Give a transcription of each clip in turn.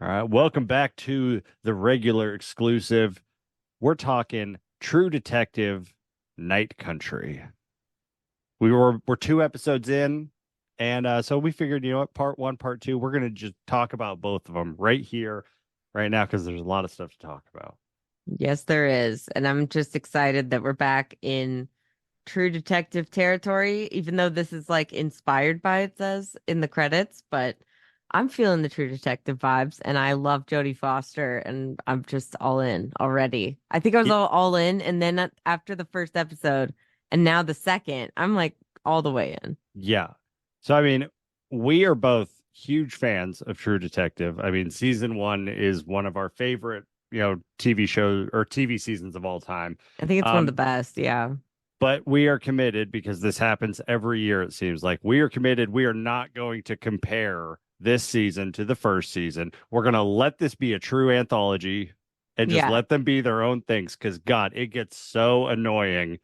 All right, welcome back to the regular exclusive. We're talking True Detective Night Country. We're two episodes in, and so we figured, you know what, part one, part two, we're gonna just talk about both of them right here, right now, because there's a lot of stuff to talk about. Yes, there is. And I'm just excited that we're back in True Detective territory, even though this is like inspired by it says in the credits, but I'm feeling the True Detective vibes and I love Jodie Foster and I'm just all in already. I think I was Y- all in and then after the first episode and now the second, I'm like all the way in. Yeah. So I mean, we are both huge fans of True Detective. I mean, season one is one of our favorite, TV shows or TV seasons of all time. I think it's one of the Um, best, yeah. But we are committed because this happens every year, it seems like. We are committed. We are not going to compare this season to the first season. We're going to let this be a true anthology and just Yeah. let them be their own things because, God, it gets so annoying.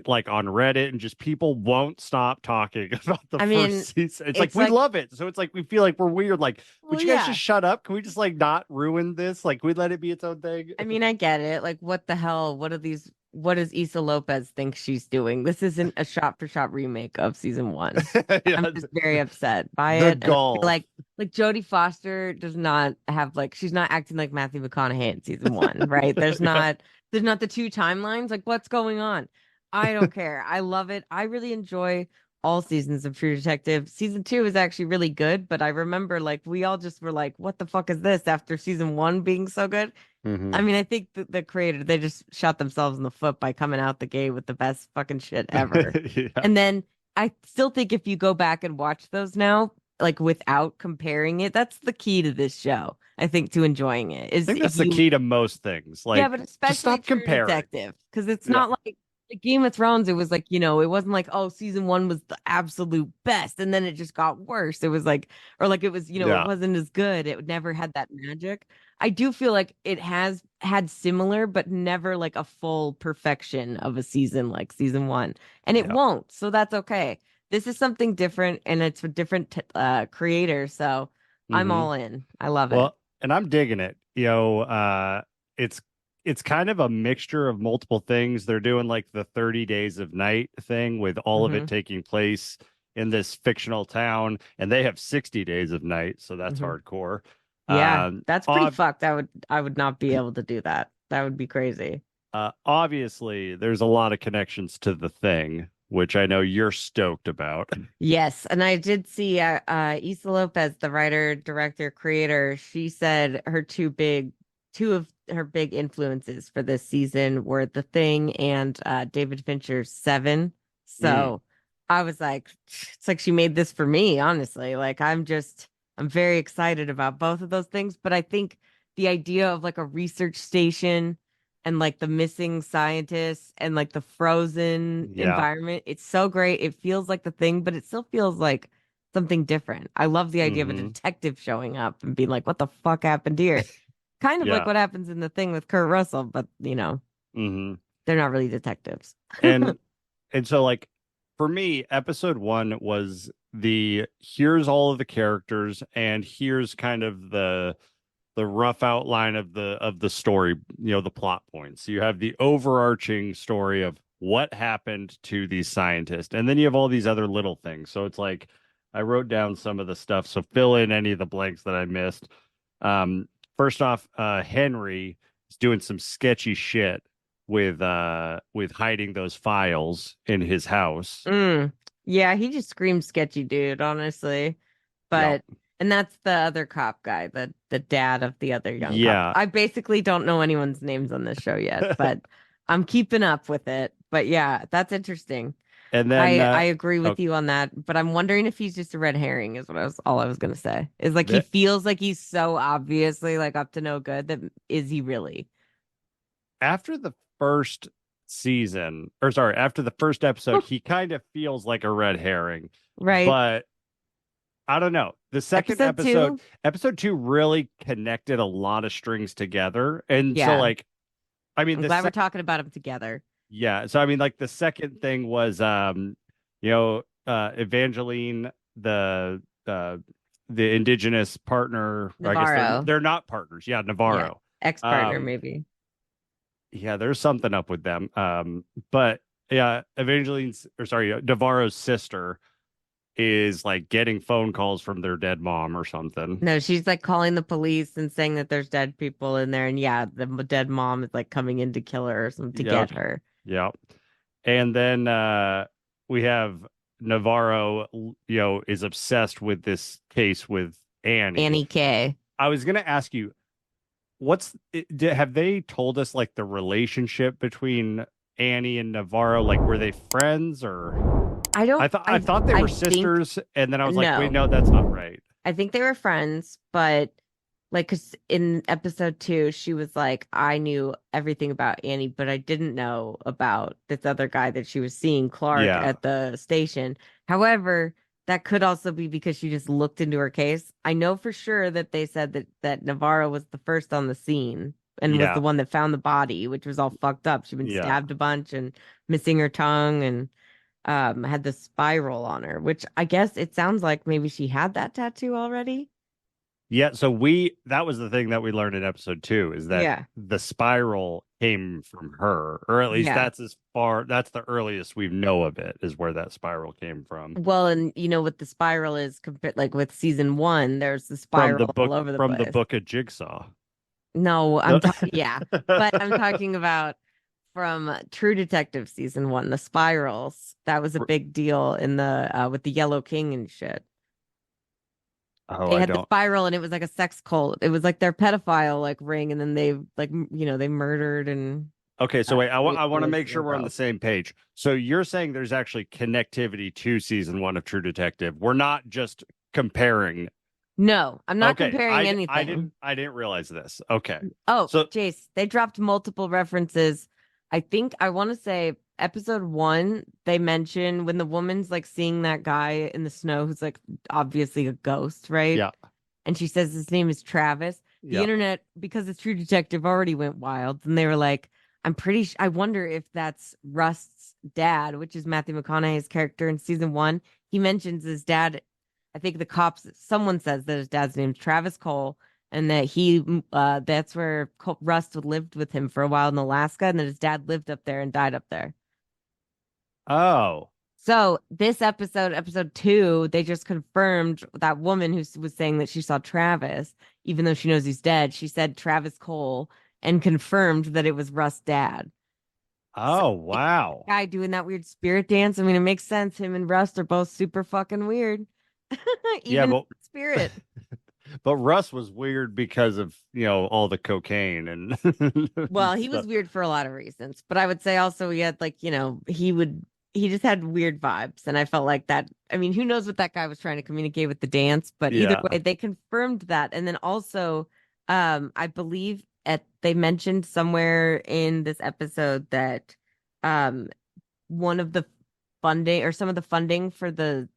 Like on Reddit, and just people won't stop talking about the I mean, first season. It's like it's we like, love it. So it's like we feel like we're weird. Like, well, would you guys yeah. just shut up? Can we just like not ruin this? Like, we let it be its own thing. I mean, I get it. Like, what the hell? What does Issa Lopez think she's doing? This isn't a shot for shot remake of season one. Yeah, I'm just very upset by the it. And I feel gall. like Jodie Foster does not have like she's not acting like Matthew McConaughey in season one, right? Yeah. There's not the two timelines. Like, what's going on? I don't care. I love it. I really enjoy all seasons of True Detective. Season two is actually really good, but I remember like we all just were like, what the fuck is this after season one being so good? I Hmm. mean, I think the creator, they just shot themselves in the foot by coming out the gate with the best fucking shit ever. Yeah. And then I still think if you go back and watch those now, like without comparing it, that's the key to this show. I think to enjoying it I is think if that's the you, key to most things. yeah, Like, but just especially stop True comparing. Detective, because it's Yeah. not like Game of Thrones. It was like, it wasn't like, oh, season one was the absolute best, and then it just got worse. It was like, or like it was, it Yeah. wasn't as good. It never had that magic. I do feel like it has had similar, but never like a full perfection of a season like season one, and it Yeah. won't. So that's okay. This is something different, and it's a different creator. So I'm Hmm. all in. I love it. Well, and I'm digging it. It's it's kind of a mixture of multiple things. They're doing like the 30 days of night thing with all of it Hmm. taking place in this fictional town, and they have 60 days of night, so that's Hmm. hardcore. Yeah, Um, that's pretty ob fucked. I would not be able to do that. That would be crazy. Obviously, there's a lot of connections to the thing, which I know you're stoked about. Yes, and I did see Issa Lopez, the writer, director, creator. She said two of her big influences for this season were The Thing and David Fincher's Seven. Mm, So I was like, it's like she made this for me, honestly. Like I'm very excited about both of those things. But I think the idea of like a research station and like the missing scientists and like the frozen yeah. environment. It's so great. It feels like the thing, but it still feels like something different. I love the idea of a Hmm. detective showing up and being like, what the fuck happened here? Kind of like Yeah. what happens in the thing with Kurt Russell, but Hmm. they're not really detectives. And so like for me, episode one was the here's all of the characters and here's kind of the rough outline of the story, the plot points. You have the overarching story of what happened to these scientists, and then you have all these other little things. So it's like I wrote down some of the stuff, so fill in any of the blanks that I missed. Um, First off, Henry is doing some sketchy shit with hiding those files in his house. Mm. Yeah, he just screams sketchy dude, honestly. Yep. But and that's the other cop guy, the dad of the other young cop. Yeah. I basically don't know anyone's names on this show yet, but I'm keeping up with it. But yeah, that's interesting. And then I agree oh, with you on that, but I'm wondering if he's just a red herring is what I was gonna say. Is like he that feels like he's so obviously like up to no good that is he really? after the first season, or sorry, after the first episode, he kind of feels like a red herring. Right? But I don't know. The second Episode two? episode two really connected a lot of strings together. And so Yeah. like I mean I'm the glad we're second talking about them together. yeah, so I mean like the second thing was Evangeline, the the indigenous partner. I guess Navarro. they're not partners. Yeah, Yeah. Navarro. Ex-partner, Um, maybe. yeah, there's something up with them. But yeah, Evangeline's or sorry, Navarro's sister is like getting phone calls from their dead mom or something. No, she's like calling the police and saying that there's dead people in there. And yeah, the dead mom is like coming in to kill her or something to Yep. get her. Yep. And then we have Navarro, is obsessed with this case with Annie. Annie K. I was gonna ask you, have they told us like the relationship between Annie and Navarro? Like, were they friends or I don't, I thought they were I think sisters, and then I was like, wait, no. no, that's not right. I think they were friends, but like, 'cause in episode 2, she was like, I knew everything about Annie, but I didn't know about this other guy that she was seeing, Clark, Yeah. at the station. However, that could also be because she just looked into her case. I know for sure that they said that Navarro was the first on the scene and was Yeah. the one that found the body, which was all fucked up. She'd been Yeah. stabbed a bunch and missing her tongue and had the spiral on her, which I guess it sounds like maybe she had that tattoo already. Yeah, so that was the thing that we learned in episode 2 is that Yeah. the spiral came from her, or at least Yeah. that's the earliest we know of it is where that spiral came from. Well, and you know what the spiral is compared, like with season 1, there's the spiral all over the From the place. book of Jigsaw. No, I'm No. talking, yeah, but I'm talking about from True Detective season 1, the spirals. That was a big deal in the with the Yellow King and shit. Oh, They I had the don't. spiral and it was like a sex cult. It was like their pedophile like ring, and then they like they murdered and Okay, so wait, raped I want to make little sure we're on the girls. same page. So you're saying there's actually connectivity to season 1 of True Detective. We're not just comparing. No, I'm not Okay, comparing anything. I didn't realize this. Okay. Oh, So Jace, they dropped multiple references. I think I want to say episode 1, they mention when the woman's like seeing that guy in the snow who's like obviously a ghost, right? yeah, And she says his name is Travis. The yeah. internet, because it's True Detective, already went wild. And they were like, I wonder if that's Rust's dad, which is Matthew McConaughey's character in season 1. He mentions his dad. I think the cops, someone says that his dad's name's Travis Cole and that that's where Rust lived with him for a while in Alaska, and that his dad lived up there and died up there. Oh. So this episode 2, they just confirmed that woman who was saying that she saw Travis, even though she knows he's dead. She said Travis Cole and confirmed that it was Rust's dad. So Oh, like, wow. guy doing that weird spirit dance. I mean, it makes sense. Him and Rust are both super fucking weird, Yeah, even spirit. but Russ was weird because of, all the cocaine and Well, he was stuff. weird for a lot of reasons, but I would say also he had like, he just had weird vibes. And I felt like that. I mean, who knows what that guy was trying to communicate with the dance, but either Yeah. way, they confirmed that. And then also, I believe they mentioned somewhere in this episode that um one of the funding or some of the funding for the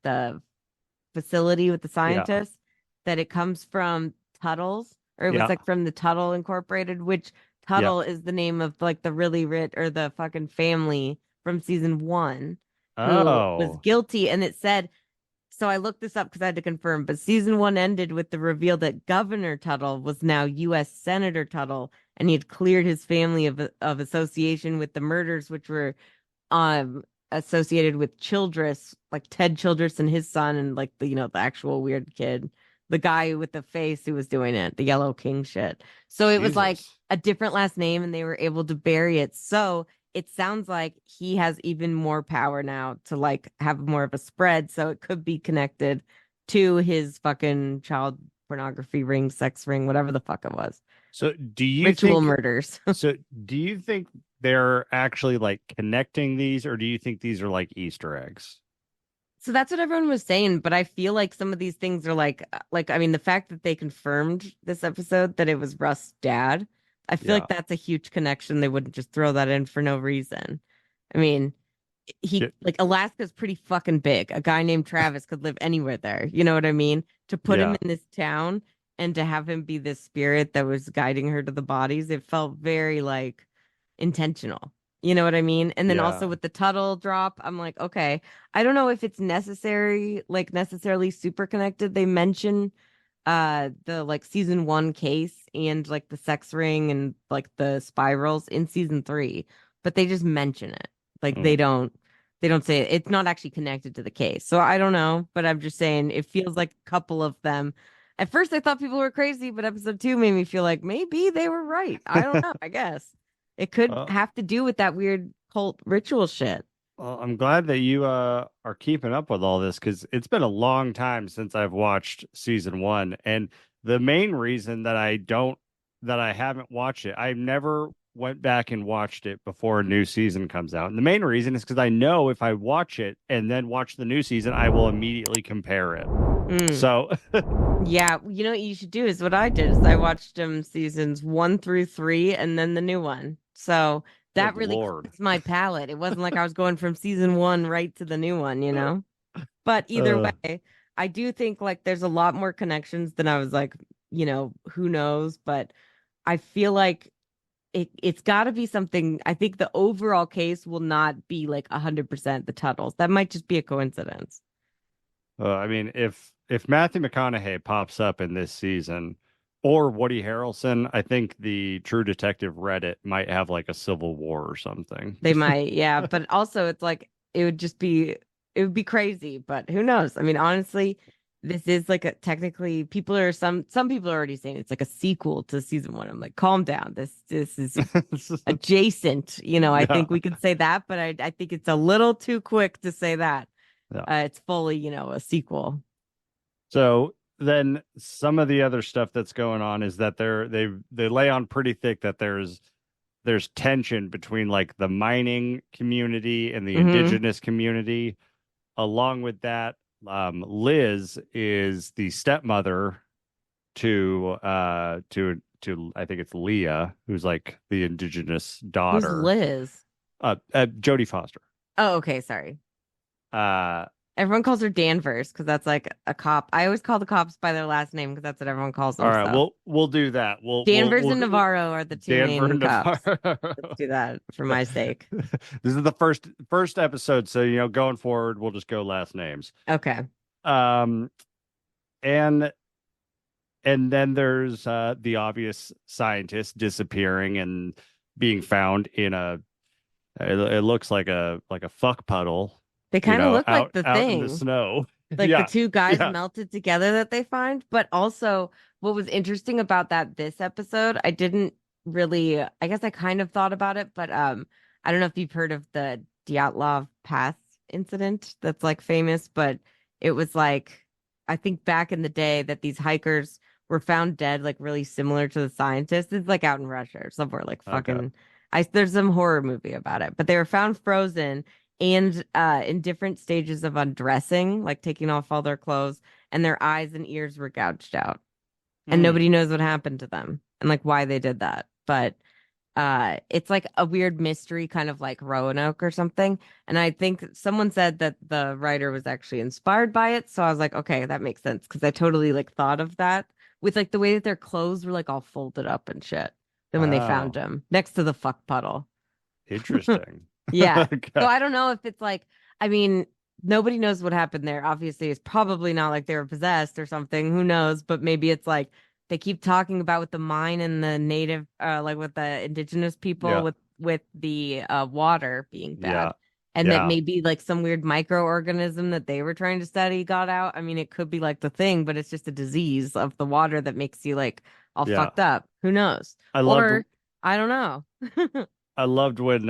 facility with the Yeah. scientists, that it comes from Tuttle's, or it was Yeah. like from the Tuttle Incorporated, which Yeah. Tuttle is the name of like the really rich or the fucking family from season 1 who was Oh. guilty. And it said, so I looked this up because I had to confirm, but season 1 ended with the reveal that Governor Tuttle was now U.S. Senator Tuttle, and he had cleared his family of association with the murders, which were um associated with Childress, like Ted Childress and his son, and like the actual weird kid, the guy with the face who was doing it, the Yellow King shit. So it was like Jesus. a different last name, and they were able to bury it. So it sounds like he has even more power now to like have more of a spread. So it could be connected to his fucking child pornography ring, sex ring, whatever the fuck it was. So Ritual murders. do you think they're actually like connecting these, or do you think these are like Easter eggs? So that's what everyone was saying, but I feel like some of these things are like I mean the fact that they confirmed this episode that it was Russ's dad, I feel Yeah. like that's a huge connection. They wouldn't just throw that in for no reason. I mean, he Yeah. like Alaska's pretty fucking big. A guy named Travis could live anywhere there. You know what I mean? To put him Yeah. in this town and to have him be this spirit that was guiding her to the bodies, it felt very like intentional. You know what I mean? And then Yeah. also with the Tuttle drop, I'm like, okay, I don't know if it's necessary, like necessarily super connected. They mention the like season one case and like the sex ring and like the spirals in season three, but they just mention it. Like Mm. they don't say it. It's not actually connected to the case. So I don't know, but I'm just saying it feels like a couple of them. At first I thought people were crazy, but episode two made me feel like maybe they were right. I don't know, I guess. It could Well, have to do with that weird cult ritual shit. well, I'm glad that you are keeping up with all this because it's been a long time since I've watched season one. And the main reason that I haven't watched it, I've never went back and watched it before a new season comes out. And the main reason is because I know if I watch it and then watch the new season, I will immediately compare it. Mm. So, Yeah, you know what you should do is what I did is I watched seasons one through three and then the new one. So that good really Lord. cleansed my palate. It wasn't like I was going from season one right to the new one, you know? But either Uh, way, I do think like there's a lot more connections than I was like, who knows? But I feel like it's got to be something. I think the overall case will not be like 100% the Tuttles. That might just be a coincidence. I mean, if Matthew McConaughey pops up in this season, or Woody Harrelson, I think the True Detective Reddit might have like a civil war or something. They might, yeah. But also, it's like it would be crazy. But who knows? I mean, honestly, this is like a technically people are some people are already saying it's like a sequel to season one. I'm like, calm down. This is adjacent. I Yeah, think we could say that, but I think it's a little too quick to say that. yeah. It's fully, a sequel. So then some of the other stuff that's going on is that they lay on pretty thick that there's tension between like the mining community and the Hmm. indigenous community. Along with that, Liz is the stepmother to I think it's Leah, who's like the indigenous Who's daughter. Liz? Jodie Foster. Oh, okay, sorry. Uh, Everyone calls her Danvers because that's like a cop. I always call the cops by their last name because that's what everyone calls all them. right, So we'll do that. Danvers and Navarro are the two Danvers main and cops. Navarro. Let's do that for my sake. This is the first episode, so going forward, we'll just go last names. Okay. Um, and and then there's the obvious scientist disappearing and being found in it looks like a fuck puddle, They kind of look like the out in the thing. snow. Like the Yeah, two guys yeah. melted together that they find. But also, what was interesting about this episode, I didn't really, I guess I kind of thought about it, but I don't know if you've heard of the Dyatlov Pass incident that's like famous, but it was like, I think back in the day that these hikers were found dead, like really similar to the scientists. It's like out in Russia or somewhere, like Okay. fucking, there's some horror movie about it, but they were found frozen and in different stages of undressing, like taking off all their clothes, and their eyes and ears were gouged out. And Hmm. nobody knows what happened to them and like why they did that. But it's like a weird mystery, kind of like Roanoke or something. And I think someone said that the writer was actually inspired by it. So I was like, okay, that makes sense because I totally like thought of that with like the way that their clothes were like all folded up and shit. Then when they found Oh, them next to the fuck puddle. interesting. Yeah. So Okay. I don't know if it's like, I mean, nobody knows what happened there. Obviously, it's probably not like they were possessed or something. Who knows? But maybe it's like they keep talking about with the mine and the native, like with the indigenous people Yeah, with the water being yeah, bad. And that yeah, maybe like some weird microorganism that they were trying to study got out. I mean, it could be like the thing, but it's just a disease of the water that makes you like all yeah. fucked up. Who knows? I loved Or I don't know. I loved when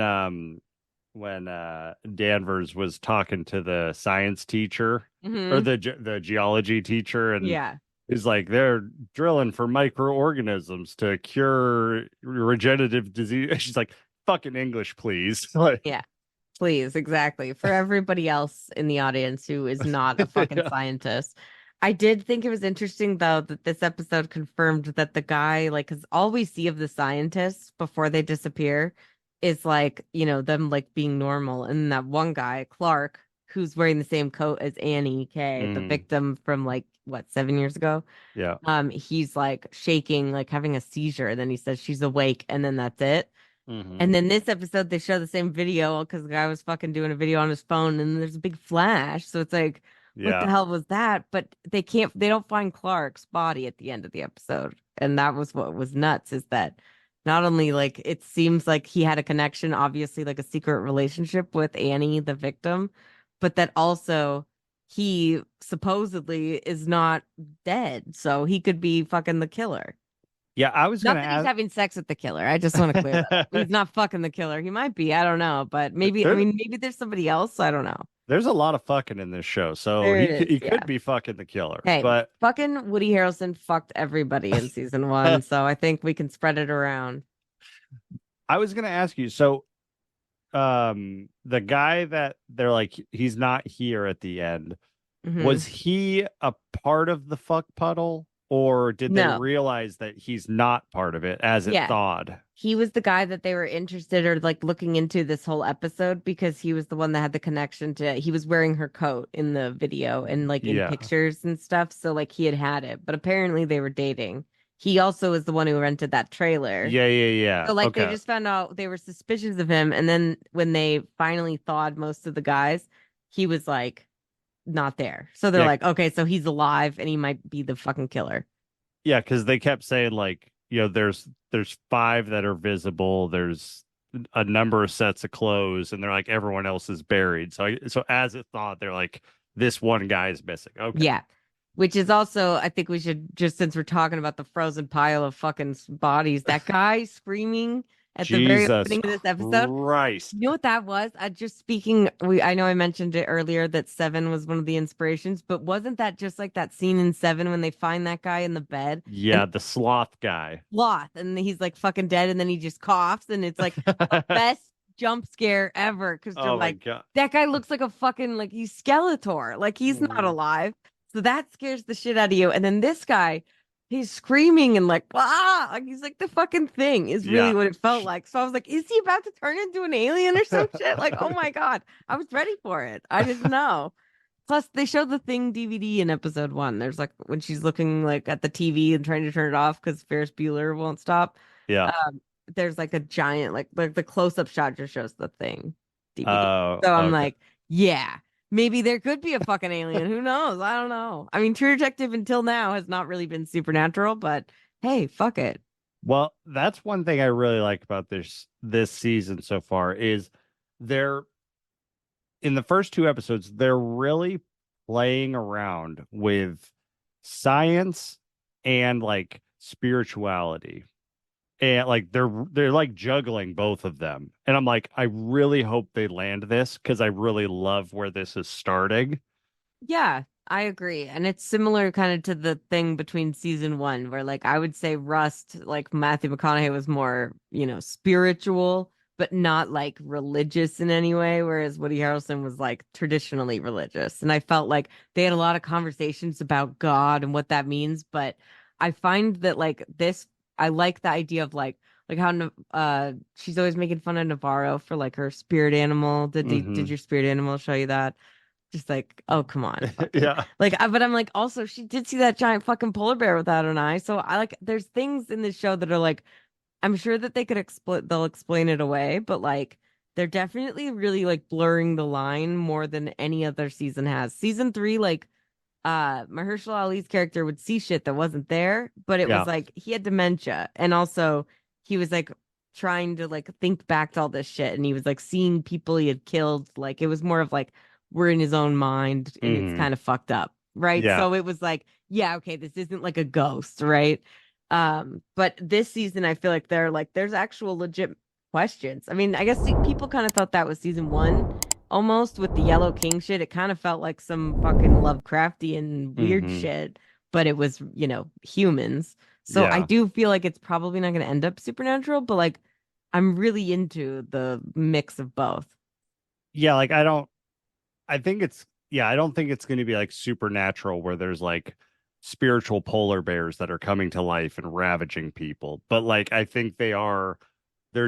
Danvers was talking to the science teacher or Hmm. the geology teacher, and Yeah. is like they're drilling for microorganisms to cure regenerative disease. She's like, "Fucking English, please." Like, Yeah. Please, exactly. For everybody else in the audience who is not a fucking yeah. scientist. I did think it was interesting though that this episode confirmed that the guy, like, because all we see of the scientists before they disappear is like, them like being normal. And that one guy, Clark, who's wearing the same coat as Annie K, the Mm, victim from like what, 7 years ago. yeah. He's like shaking, like having a seizure. And then he says she's awake, and then that's it. And Mm-hmm. then this episode, they show the same video because the guy was fucking doing a video on his phone, and there's a big flash. So it's like, what the Yeah. hell was that? But they don't find Clark's body at the end of the episode. And that was what was nuts is that not only like it seems like he had a connection, obviously, like a secret relationship with Annie, the victim, but that also he supposedly is not dead. So he could be fucking the killer. Yeah, I was Not gonna that he's ask. having sex with the killer. I just want to clear that up. He's not fucking the killer. He might be. I don't know. But maybe, I There, mean, maybe there's somebody else. I don't know. there's a lot of fucking in this show, so There it he is. could Yeah. be fucking the killer. Hey, But fucking Woody Harrelson fucked everybody in season one. So I think we can spread it around. I was gonna ask you, so the guy that they're like he's not here at the end, Hmm. was he a part of the fuck puddle, or did they No. realize that he's not part of it as it Yeah. thawed? He was the guy that they were interested or like looking into this whole episode because he was the one that had the connection to, he was wearing her coat in the video and like in Yeah. pictures and stuff. So like he had it, but apparently they were dating. He also was the one who rented that trailer. Yeah, yeah, yeah. So like they Okay. just found out they were suspicious of him. And then when they finally thawed most of the guys, he was like not there. So they're Yeah, like, okay, so he's alive and he might be the fucking killer. yeah, because they kept saying like, there's five that are visible, there's a number of sets of clothes, and they're like everyone else is buried. So as it thought, they're like this one guy is missing. Okay. Yeah. Which is also, I think we should just since we're talking about the frozen pile of fucking bodies, that guy screaming at the very Jesus opening of this episode. Christ. You know what that was? Just speaking, I know I mentioned it earlier that Seven was one of the inspirations, but wasn't that just like that scene in Seven when they find that guy in the bed and Yeah, the sloth guy. sloth and he's like fucking dead and then he just coughs and it's like the best jump scare ever because you're Oh my like, God. that guy looks like a fucking like he's Skeletor, like he's not Mhm. alive. So that scares the shit out of you. And then this guy, he's screaming and like he's like the fucking thing is really Yeah. what it felt like. So I was like, is he about to turn into an alien or some shit? Like, oh my God. I was ready for it. I didn't know. Plus, they showed the Thing DVD in episode one. There's like when she's looking like at the TV and trying to turn it off because Ferris Bueller won't stop. Yeah. There's like a giant like the close up shot just shows the Thing DVD. Oh, So I'm okay. like, yeah, maybe there could be a fucking alien. Who knows? I don't know. I mean, True Detective until now has not really been supernatural, but hey, fuck it. Well, that's one thing I really like about this season so far is they're in the first two episodes, they're really playing around with science and like spirituality. And like they're like juggling both of them. And I'm like, I really hope they land this because I really love where this is starting. Yeah, I agree. And it's similar kind of to the thing between season one, where like I would say Rust, like Matthew McConaughey was more, spiritual, but not like religious in any way, whereas Woody Harrelson was like traditionally religious. And I felt like they had a lot of conversations about God and what that means. But I find that like this, I like the idea of like how she's always making fun of Navarro for like her spirit animal. Did Hmm. your spirit animal show you that? Just like, oh, come on, fucking Yeah. like, but I'm like, also, she did see that giant fucking polar bear without an eye. So I like, there's things in this show that are like, I'm sure that they could explain, they'll explain it away, but like, they're definitely really like blurring the line more than any other season has. Season three, like, Mahershala Ali's character would see shit that wasn't there, but it was Yeah. like he had dementia, and also he was like trying to like think back to all this shit, and he was like seeing people he had killed. Like it was more of like we're in his own mind, and it's Hmm. kind of fucked up, right? Yeah. So it was like, yeah, okay, this isn't like a ghost, right? But this season, I feel like they're like there's actual legit questions. I mean, I guess people kind of thought that was season one almost with the Yellow King shit. It kind of felt like some fucking Lovecraftian weird Hmm. shit, but it was, humans. So I Yeah. do feel like it's probably not going to end up supernatural, but like I'm really into the mix of both. Yeah. Like I don't think it's going to be like supernatural where there's like spiritual polar bears that are coming to life and ravaging people. But like I think they're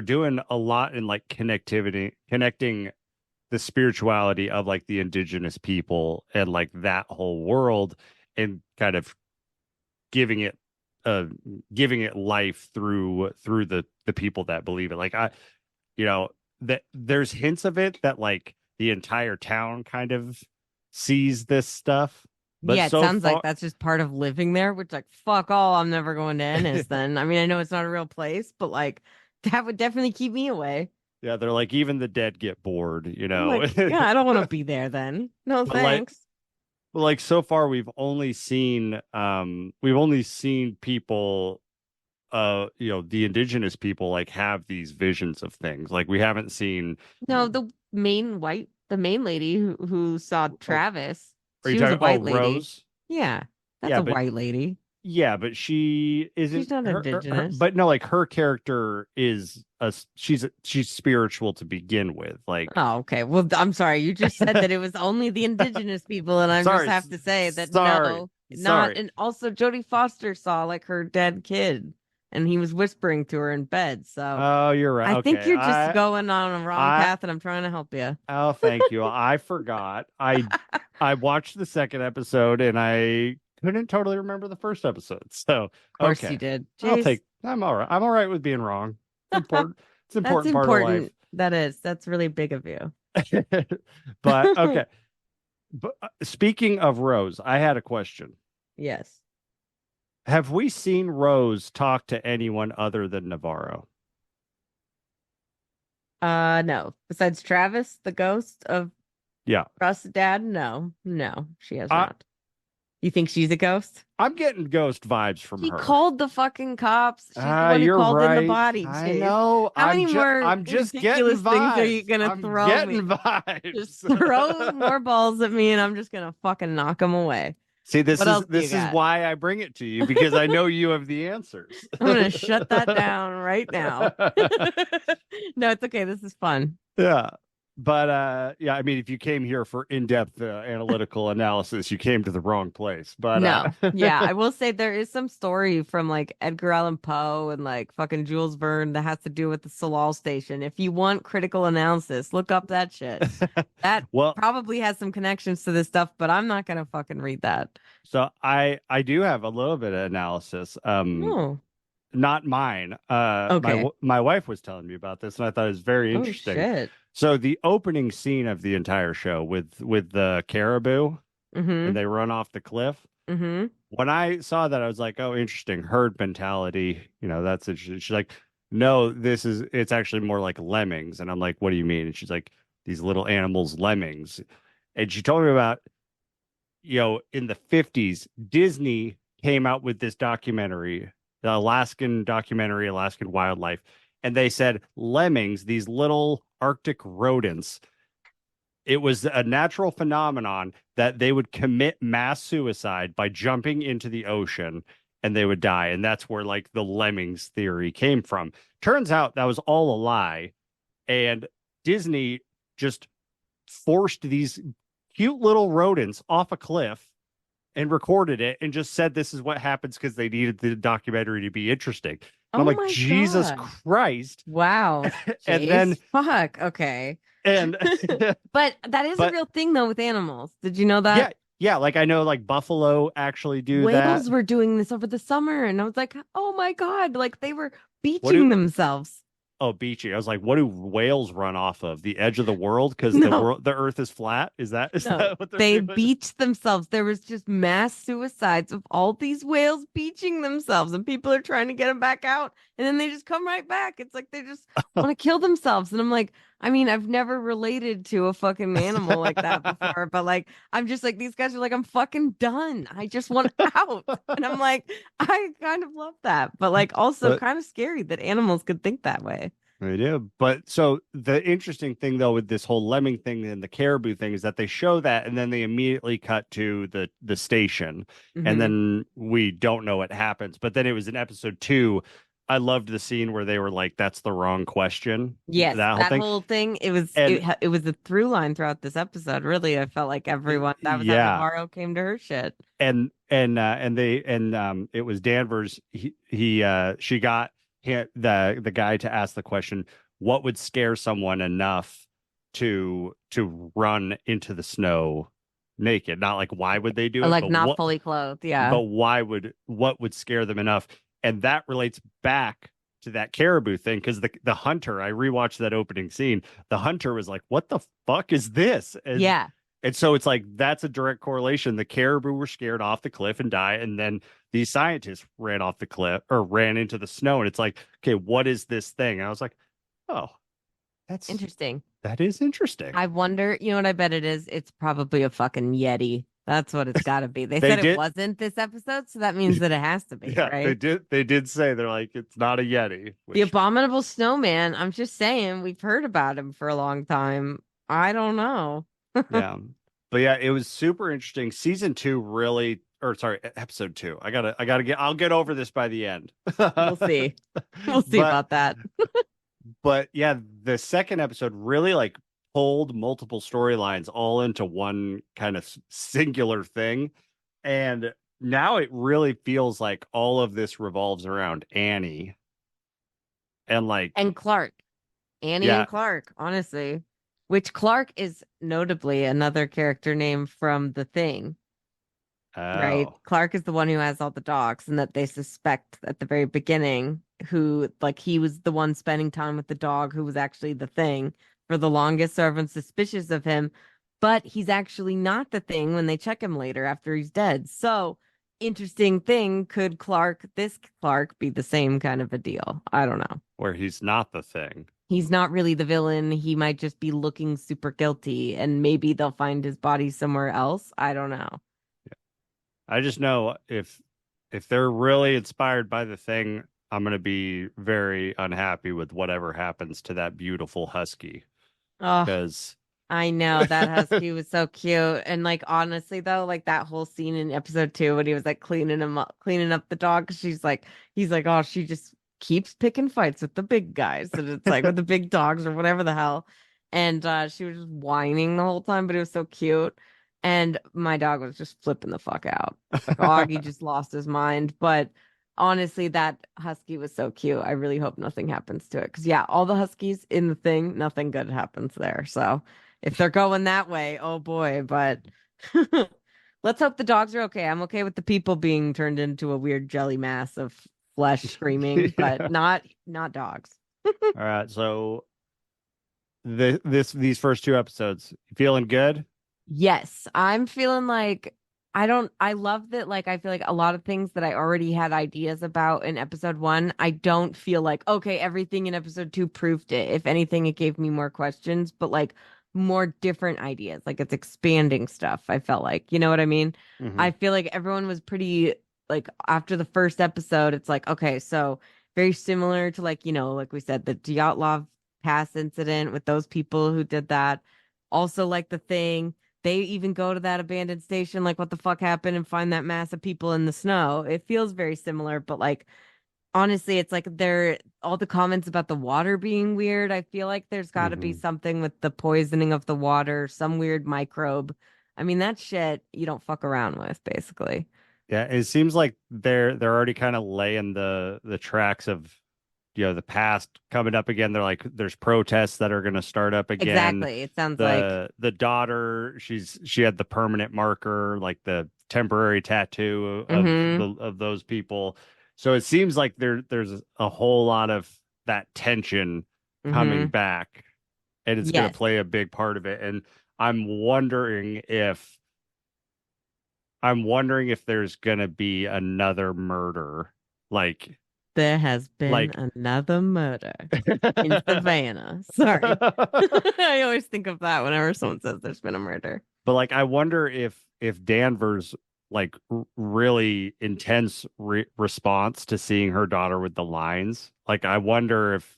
doing a lot in like connecting the spirituality of like the indigenous people and like that whole world and kind of giving it uh giving it life through the people that believe it. Like you know, that there's hints of it that like the entire town kind of sees this stuff, but Yeah, it so sounds like far, that's just part of living there, which like fuck all, I'm never going to Ennis then. I mean, I know it's not a real place, but like that would definitely keep me away. yeah, they're like even the dead get bored, you I'm know. like, yeah, I don't want to be there then. No, But like thanks. so far we've only seen people the indigenous people like have these visions of things. Like we haven't seen. No, the main lady who saw Oh, Travis, are you she was a talking? Oh, white lady. Rose. Yeah, that's Yeah, a but white lady. she She's isn't not her, indigenous. but no, like her character is she's spiritual to begin with. Like, Oh, okay. Well, I'm sorry. You just said that it was only the indigenous people, and I just sorry, have to say that sorry, no, not. sorry. And also, Jodie Foster saw like her dead kid, and he was whispering to her in bed. So Oh, you're right. I think Okay, you're just going on a wrong I path, and I'm trying to help you. Of oh, thank you. I forgot. I watched the second episode and I couldn't totally remember the first episode. So, course you okay. did, Jace. I'm all right. I'm all right with being wrong. It's important. It's an That's important part of life. important. That is. That's really big of you. But okay. But speaking of Rose, I had a question. Yes. Have we seen Rose talk to anyone other than Navarro? No. Besides Travis, the ghost of Yeah. Russ's dad, no, no, she has I not. You think she's a ghost? I'm getting ghost vibes from She her. called the fucking cops. She's the one who You're called in the right. body, I Chase. know. How many more I'm just getting ridiculous things are you vibes. gonna I'm throw getting me? Just vibes. throw more balls at me and I'm just gonna fucking knock them away. See, What else do you this is got? why I bring it to you because I know you have the answers. I'm gonna shut that down right now. No, it's okay. This is fun. Yeah. But yeah, I mean if you came here for in-depth analytical analysis, you came to the wrong place. But No. Yeah, I will say there is some story from like Edgar Allan Poe and like fucking Jules Verne that has to do with the Solal station. If you want critical analysis, look up that shit. That well, probably has some connections to this stuff, but I'm not gonna fucking read that. so I do have a little bit of analysis. Oh, Not mine. okay. My wife was telling me about this, and I thought it was very Oh interesting. shit. So the opening scene of the entire show with the caribou and Mm-hmm. they run off the cliff. Mm-hmm. When I saw that, I was like, "Oh, interesting, herd mentality." You know, that's interesting. She's like, "No, it's actually more like lemmings." And I'm like, "What do you mean?" And she's like, "These little animals, lemmings." And she told me about, in the 50s, Disney came out with this documentary, the Alaskan documentary, Alaskan Wildlife, and they said lemmings, these little Arctic rodents, it was a natural phenomenon that they would commit mass suicide by jumping into the ocean and they would die. And that's where like the lemmings theory came from. Turns out that was all a lie. And Disney just forced these cute little rodents off a cliff and recorded it and just said this is what happens because they needed the documentary to be interesting. And I'm Oh like, my Jesus God. Christ. Wow. And then Jace. Fuck. Okay. and But that is a but real thing though with animals. Did you know yeah, that? yeah, like I know like buffalo actually do that. Whales were doing this over the summer, and I was like, oh my God, like they were What beaching do themselves. Oh, beachy. I was like, what do whales run off of? The edge of the world because No, the earth is flat? Is no, that what they're they doing? beached themselves. There was just mass suicides of all these whales beaching themselves, and people are trying to get them back out, and then they just come right back. It's like they just want to kill themselves. And I'm like, I mean, I've never related to a fucking animal like that before, but like, I'm just like, these guys are like, I'm fucking done. I just want out. And I'm like, I kind of love that, but like also But kind of scary that animals could think that way. they do. But so the interesting thing though with this whole lemming thing and the caribou thing is that they show that and then they immediately cut to the station and Hmm. then we don't know what happens. But then it was in episode 2. I loved the scene where they were like, "That's the wrong question." Yes, That whole that thing, whole thing, and it was a through line throughout this episode. Really, I felt like everyone that was how yeah, Navarro came to her shit. and it was Danvers. She got the guy to ask the question, what would scare someone enough to run into the snow naked. Not like why would they do Or it, like not fully clothed. Yeah. but what would scare them enough? And that relates back to that caribou thing because the hunter, I rewatched that opening scene. The hunter was like, "What the fuck is this?" Yeah. And so it's like that's a direct correlation. The caribou were scared off the cliff and died, and then these scientists ran off the cliff or ran into the snow. And it's like, okay, what is this thing? And I was like, oh, that's Interesting. that is interesting. I wonder, you know what I bet it is? It's probably a fucking Yeti. That's what it's got to be. They They said it did, wasn't this episode, so that means that it has to be, yeah, right? they did say they're like it's not a Yeti, The which abominable snowman. I'm just saying, we've heard about him for a long time. I don't know. yeah, but yeah, it was super interesting. Season two really, or sorry, episode two. I'll get over this by the end. We'll see. We'll see but about that. but yeah, the second episode really like pulled multiple storylines all into one kind of singular thing. And now it really feels like all of this revolves around Annie. And like, And Clark. Annie yeah, and Clark, honestly. Which Clark is notably another character name from The Thing, right? oh, Clark is the one who has all the dogs, and that they suspect at the very beginning who, like, he was the one spending time with the dog who was actually the Thing for the longest, so everyone's suspicious of him. But he's actually not the Thing when they check him later after he's dead. So, interesting thing, could this Clark, be the same kind of a deal? I don't know. where he's not the thing. He's not really the villain. He might just be looking super guilty, and maybe they'll find his body somewhere else. I don't know. I just know if they're really inspired by the thing, I'm gonna be very unhappy with whatever happens to that beautiful husky. Oh, Because I know that husky was so cute. And like honestly though, like that whole scene in episode 2 when he was like cleaning up the dog, 'cause he's like, oh, she just keeps picking fights with the big guys. And it's like with the big dogs or whatever the hell. And she was just whining the whole time, but it was so cute. And my dog was just flipping the fuck out. It's like, oh, he just lost his mind. But honestly, that husky was so cute. I really hope nothing happens to it. Because yeah, all the huskies in the thing, nothing good happens there. So if they're going that way, oh boy. But let's hope the dogs are okay. I'm okay with the people being turned into a weird jelly mass of flesh screaming, but yeah. not dogs. All right, so these first two episodes, feeling good? Yes, I'm feeling like I love that, like I feel like a lot of things that I already had ideas about in episode 1, I don't feel like okay, everything in episode 2 proved it. If anything, it gave me more questions, but like more different ideas. Like it's expanding stuff, I felt like. You know what I mean? Hmm. I feel like everyone was pretty like after the first episode, it's like, okay, so very similar to like, like we said, the Dyatlov Pass incident with those people who did that. Also like the thing they even go to that abandoned station, like what the fuck happened, and find that mass of people in the snow. It feels very similar, but like honestly, it's like they're all the comments about the water being weird. I feel like there's got to be Hmm. something with the poisoning of the water, some weird microbe. I mean, that shit you don't fuck around with, basically. Yeah, it seems like they're already kind of laying the tracks of the past coming up again. They're like there's protests that are going to start up again. Exactly. It sounds like, The daughter, she had the permanent marker, like the temporary tattoo mm-hmm, of those people. So it seems like there's a whole lot of that tension coming mm-hmm. back, and it's going to Yes, play a big part of it. And I'm wondering if I'm wondering if there's going to be another murder, like there has been like another murder in Savannah. Sorry. I always think of that whenever someone says there's been a murder. But like, I wonder if Danvers like really intense response to seeing her daughter with the lines. Like, I wonder if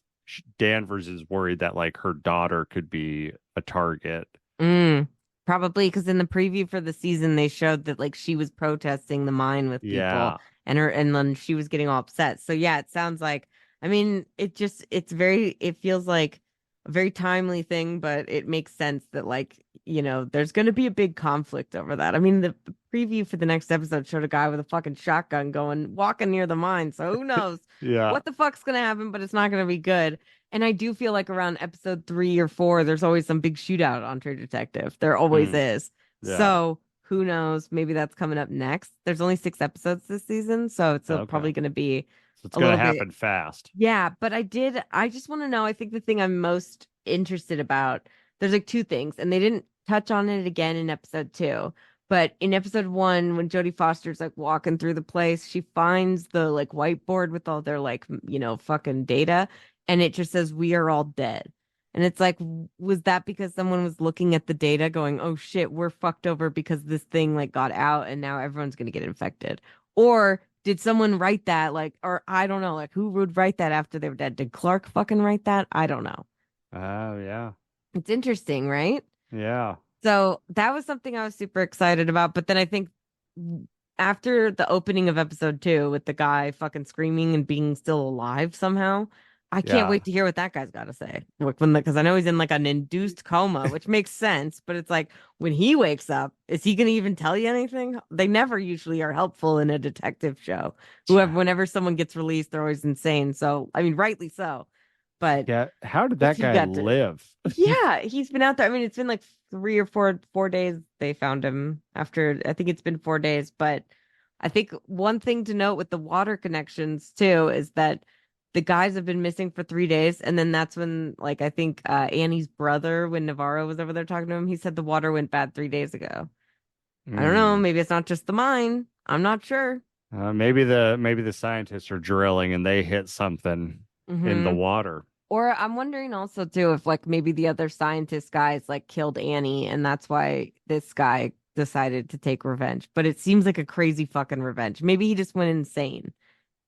Danvers is worried that like her daughter could be a target. Mm, probably because in the preview for the season, they showed that like she was protesting the mine with people Yeah. and then she was getting all upset. So yeah, it sounds like, I mean, it feels like a very timely thing, but it makes sense that like, there's going to be a big conflict over that. I mean, the preview for the next episode showed a guy with a fucking shotgun walking near the mine. So who knows Yeah. what the fuck's going to happen, but it's not going to be good. And I do feel like around episode 3 or 4, there's always some big shootout on True Detective. There always Mm, is. yeah. So Who knows? Maybe that's coming up next. There's only 6 episodes this season, so it's Okay. probably going to be So it's a going to little bit. happen fast. Yeah, but I just want to know. I think the thing I'm most interested about, there's like two things, and they didn't touch on it again in episode 2. But in episode 1, when Jodie Foster's like walking through the place, she finds the like whiteboard with all their like, fucking data, and it just says, "We are all dead." And it's like, was that because someone was looking at the data going, "Oh shit, we're fucked over because this thing like got out and now everyone's gonna get infected?" Or did someone write that? Like, or I don't know, like who would write that after they were dead? Did Clark fucking write that? I don't know. Oh, yeah. It's interesting, right? Yeah. So that was something I was super excited about. But then I think after the opening of episode 2 with the guy fucking screaming and being still alive somehow, I can't Yeah. wait to hear what that guy's got to say. Like because I know he's in like an induced coma, which makes sense. But it's like when he wakes up, is he going to even tell you anything? They never usually are helpful in a detective show. Whenever someone gets released, they're always insane. So I mean, rightly so. But Yeah. How did what's that he guy got to? live? Yeah, he's been out there. I mean, it's been like 3 or 4 days they found him after, I think it's been 4 days. But I think one thing to note with the water connections too is that the guys have been missing for 3 days. And then that's when, like, I think Annie's brother, when Navarro was over there talking to him, he said the water went bad 3 days ago. I don't know. Hmm. Maybe it's not just the mine. I'm not sure. Maybe the scientists are drilling and they hit something in the Hmm. water. Or I'm wondering also too if like maybe the other scientist guys like killed Annie and that's why this guy decided to take revenge. But it seems like a crazy fucking revenge. Maybe he just went insane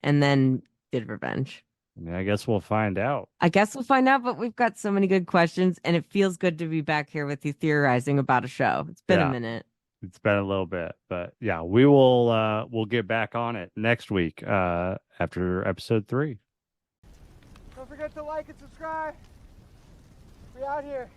and then did revenge. Yeah, I guess we'll find out. I guess we'll find out, but we've got so many good questions and it feels good to be back here with you theorizing about a show. It's been a Yeah, minute. it's been a little bit, but yeah, we'll get back on it next week after episode 3. Don't forget to like and subscribe. We out here.